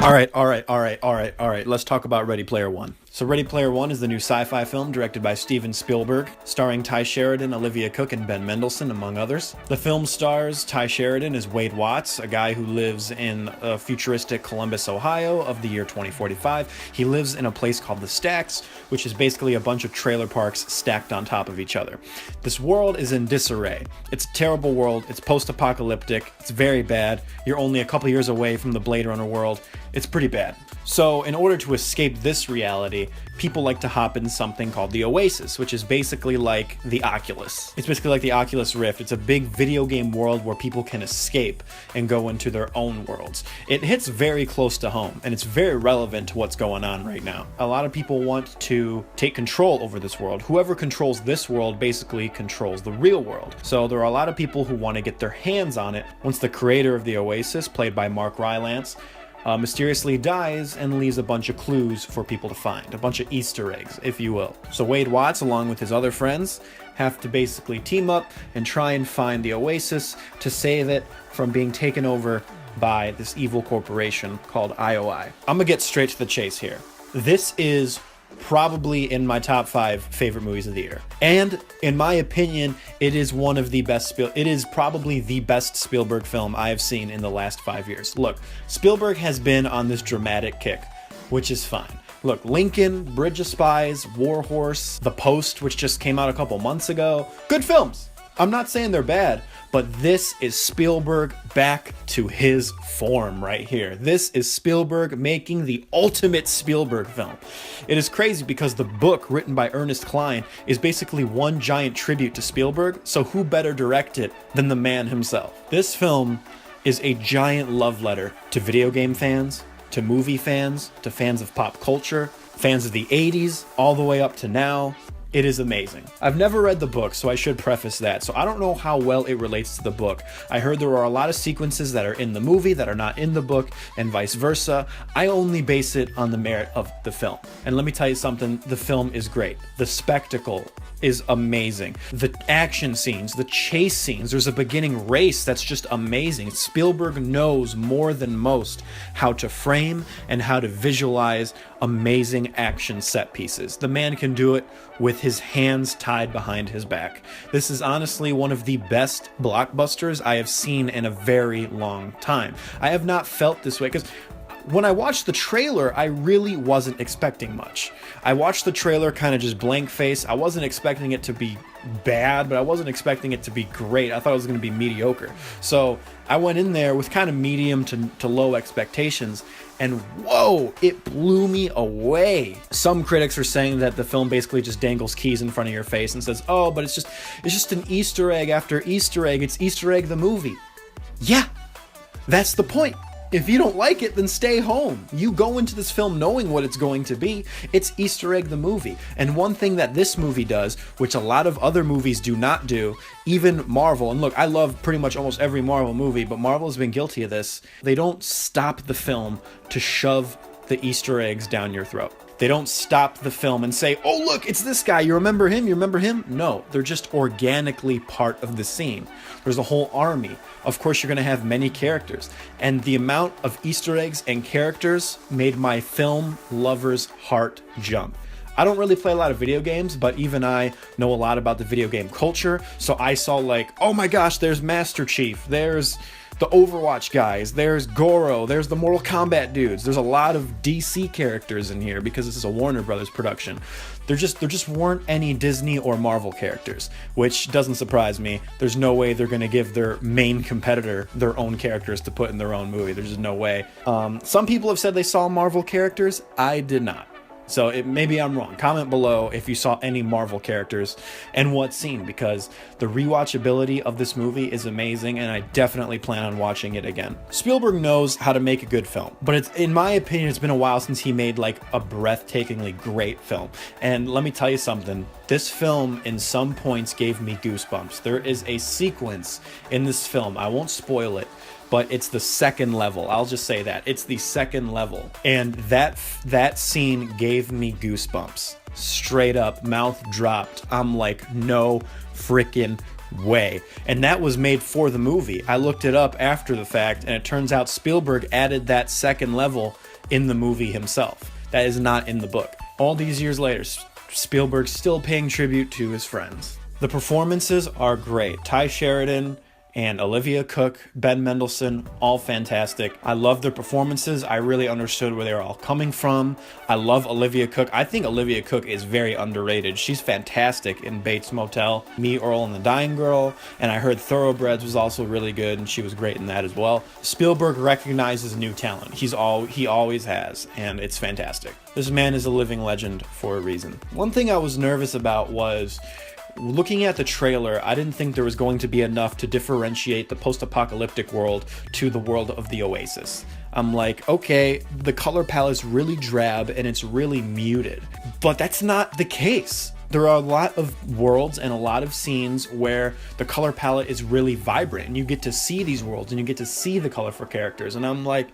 All right. Let's talk about Ready Player One. So Ready Player One is the new sci-fi film directed by Steven Spielberg, starring Ty Sheridan, Olivia Cooke, and Ben Mendelsohn, among others. The film stars Ty Sheridan as Wade Watts, a guy who lives in futuristic Columbus, Ohio of the year 2045. He lives in a place called the Stacks, which is basically a bunch of trailer parks stacked on top of each other. This world is in disarray. It's a terrible world. It's post-apocalyptic. It's very bad. You're only a couple years away from the Blade Runner world. It's pretty bad. So in order to escape this reality, people like to hop in something called the Oasis, which is basically like the Oculus. It's basically like the Oculus Rift. It's a big video game world where people can escape and go into their own worlds. It hits very close to home, and it's very relevant to what's going on right now. A lot of people want to take control over this world. Whoever controls this world basically controls the real world. So there are a lot of people who want to get their hands on it once the creator of the Oasis, played by Mark Rylance, mysteriously dies and leaves a bunch of clues for people to find, a bunch of Easter eggs, if you will. So Wade Watts, along with his other friends, have to basically team up and try and find the Oasis to save it from being taken over by this evil corporation called IOI. I'm gonna get straight to the chase here. This is probably in my top 5 favorite movies of the year. And in my opinion, it is one of the best it is probably the best Spielberg film I have seen in the last 5 years. Look, Spielberg has been on this dramatic kick, which is fine. Look, Lincoln, Bridge of Spies, War Horse, The Post, which just came out a couple months ago. Good films. I'm not saying they're bad, but this is Spielberg back to his form right here. This is Spielberg making the ultimate Spielberg film. It is crazy because the book written by Ernest Cline is basically one giant tribute to Spielberg, so who better direct it than the man himself? This film is a giant love letter to video game fans, to movie fans, to fans of pop culture, fans of the 80s, all the way up to now. It is amazing. I've never read the book, so I should preface that. So I don't know how well it relates to the book. I heard there are a lot of sequences that are in the movie that are not in the book, and vice versa. I only base it on the merit of the film. And let me tell you something, the film is great. The spectacle is amazing. The action scenes, the chase scenes, there's a beginning race that's just amazing. Spielberg knows more than most how to frame and how to visualize amazing action set pieces. The man can do it with his hands tied behind his back. This is honestly one of the best blockbusters I have seen in a very long time. I have not felt this way because when I watched the trailer, I really wasn't expecting much. I watched the trailer kind of just blank face. I wasn't expecting it to be bad, but I wasn't expecting it to be great. I thought it was going to be mediocre. So I went in there with kind of medium to low expectations, and whoa, it blew me away. Some critics are saying that the film basically just dangles keys in front of your face and says, oh, but it's just an Easter egg after Easter egg. It's Easter egg the movie. Yeah, that's the point. If you don't like it, then stay home. You go into this film knowing what it's going to be. It's Easter egg the movie. And one thing that this movie does, which a lot of other movies do not do, even Marvel, and look, I love pretty much almost every Marvel movie, but Marvel has been guilty of this. They don't stop the film to shove the Easter eggs down your throat. They don't stop the film and say, oh, look, it's this guy. You remember him? You remember him? No, they're just organically part of the scene. There's a whole army. Of course, you're going to have many characters. And the amount of Easter eggs and characters made my film lover's heart jump. I don't really play a lot of video games, but even I know a lot about the video game culture. So I saw like, oh my gosh, there's Master Chief. There's the Overwatch guys, there's Goro, there's the Mortal Kombat dudes. There's a lot of DC characters in here because this is a Warner Brothers production. There just weren't any Disney or Marvel characters, which doesn't surprise me. There's no way they're going to give their main competitor their own characters to put in their own movie. There's just no way. Some people have said they saw Marvel characters. I did not. So maybe I'm wrong. Comment below if you saw any Marvel characters and what scene, because the rewatchability of this movie is amazing, and I definitely plan on watching it again. Spielberg knows how to make a good film, but in my opinion, it's been a while since he made like a breathtakingly great film. And let me tell you something, this film in some points gave me goosebumps. There is a sequence in this film, I won't spoil it, but it's the second level. I'll just say that. It's the second level. And that scene gave me goosebumps. Straight up, mouth dropped. I'm like, no freaking way. And that was made for the movie. I looked it up after the fact, and it turns out Spielberg added that second level in the movie himself. That is not in the book. All these years later, Spielberg's still paying tribute to his friends. The performances are great. Ty Sheridan and Olivia Cooke, Ben Mendelsohn, all fantastic. I love their performances. I really understood where they were all coming from. I love Olivia Cooke. I think Olivia Cooke is very underrated. She's fantastic in Bates Motel, Me, Earl, and the Dying Girl, and I heard Thoroughbreds was also really good, and she was great in that as well. Spielberg recognizes new talent. He always has, and it's fantastic. This man is a living legend for a reason. One thing I was nervous about was, looking at the trailer, I didn't think there was going to be enough to differentiate the post-apocalyptic world to the world of the Oasis. I'm like, okay, the color palette's really drab and it's really muted, but that's not the case. There are a lot of worlds and a lot of scenes where the color palette is really vibrant and you get to see these worlds and you get to see the colorful characters, and I'm like,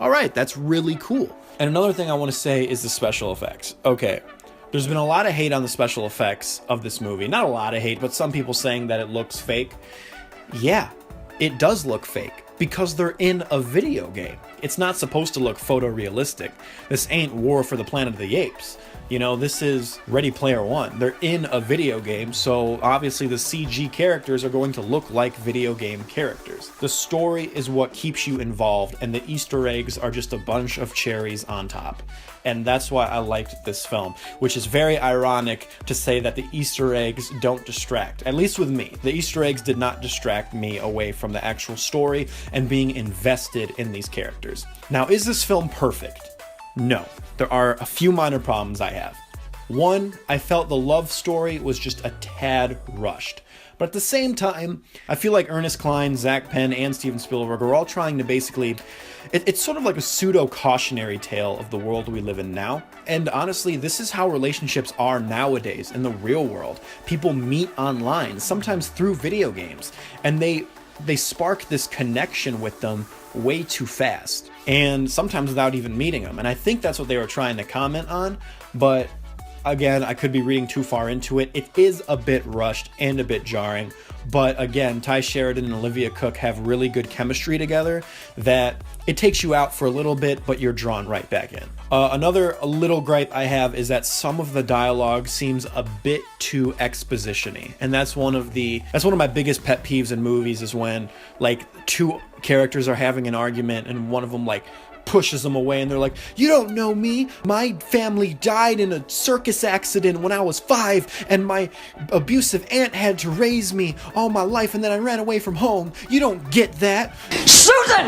all right, that's really cool. And another thing I want to say is the special effects. Okay. There's been a lot of hate on the special effects of this movie. Not a lot of hate, but some people saying that it looks fake. Yeah, it does look fake because they're in a video game. It's not supposed to look photorealistic. This ain't War for the Planet of the Apes. You know, this is Ready Player One. They're in a video game, so obviously the CG characters are going to look like video game characters. The story is what keeps you involved, and the Easter eggs are just a bunch of cherries on top. And that's why I liked this film, which is very ironic to say that the Easter eggs don't distract. At least with me. The Easter eggs did not distract me away from the actual story and being invested in these characters. Now, is this film perfect? No. There are a few minor problems I have. One, I felt the love story was just a tad rushed. But at the same time, I feel like Ernest Cline, Zach Penn, and Steven Spielberg are all trying to basically... It's sort of like a pseudo-cautionary tale of the world we live in now. And honestly, this is how relationships are nowadays in the real world. People meet online, sometimes through video games, and they spark this connection with them way too fast, and sometimes without even meeting them. And I think that's what they were trying to comment on, but again, I could be reading too far into it. It is a bit rushed and a bit jarring, but again, Ty Sheridan and Olivia Cooke have really good chemistry together that it takes you out for a little bit, but you're drawn right back in. Another little gripe I have is that some of the dialogue seems a bit too exposition-y, and that's one of my biggest pet peeves in movies, is when like two characters are having an argument and one of them like pushes them away and they're like, you don't know me, my family died in a circus accident when I was 5 and my abusive aunt had to raise me all my life and then I ran away from home. You don't get that. Susan!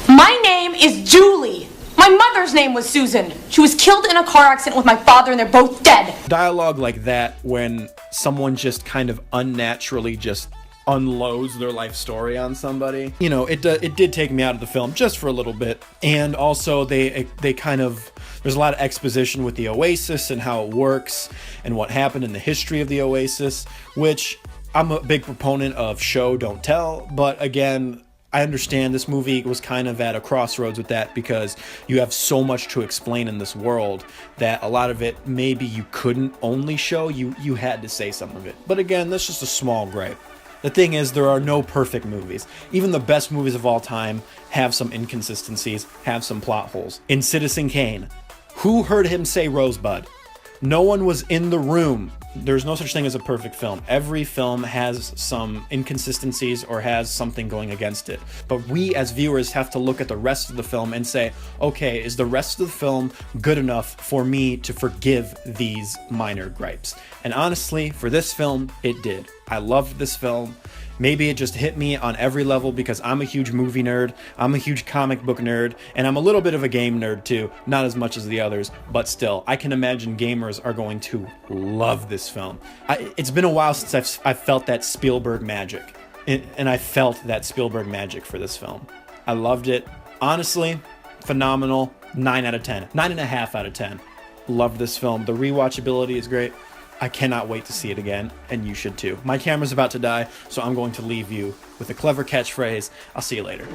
My name is Julie. My mother's name was Susan. She was killed in a car accident with my father and they're both dead. Dialogue like that when someone just kind of unnaturally just unloads their life story on somebody, you know, it did take me out of the film just for a little bit. And also they kind of, there's a lot of exposition with the Oasis and how it works and what happened in the history of the Oasis, which I'm a big proponent of show don't tell, but again, I understand this movie was kind of at a crossroads with that because you have so much to explain in this world that a lot of it maybe you couldn't only show, you had to say some of it. But again, that's just a small gripe. The thing is, there are no perfect movies. Even the best movies of all time have some inconsistencies, have some plot holes. In Citizen Kane, who heard him say Rosebud? No one was in the room. There's no such thing as a perfect film. Every film has some inconsistencies or has something going against it. But we as viewers have to look at the rest of the film and say, okay, is the rest of the film good enough for me to forgive these minor gripes? And honestly, for this film, it did. I loved this film. Maybe it just hit me on every level because I'm a huge movie nerd, I'm a huge comic book nerd, and I'm a little bit of a game nerd too. Not as much as the others, but still, I can imagine gamers are going to love this film. It's been a while since I've felt that Spielberg magic, and I felt that Spielberg magic for this film. I loved it. Honestly, phenomenal. 9 out of 10. 9.5 out of 10. Loved this film. The rewatchability is great. I cannot wait to see it again, and you should too. My camera's about to die, so I'm going to leave you with a clever catchphrase. I'll see you later.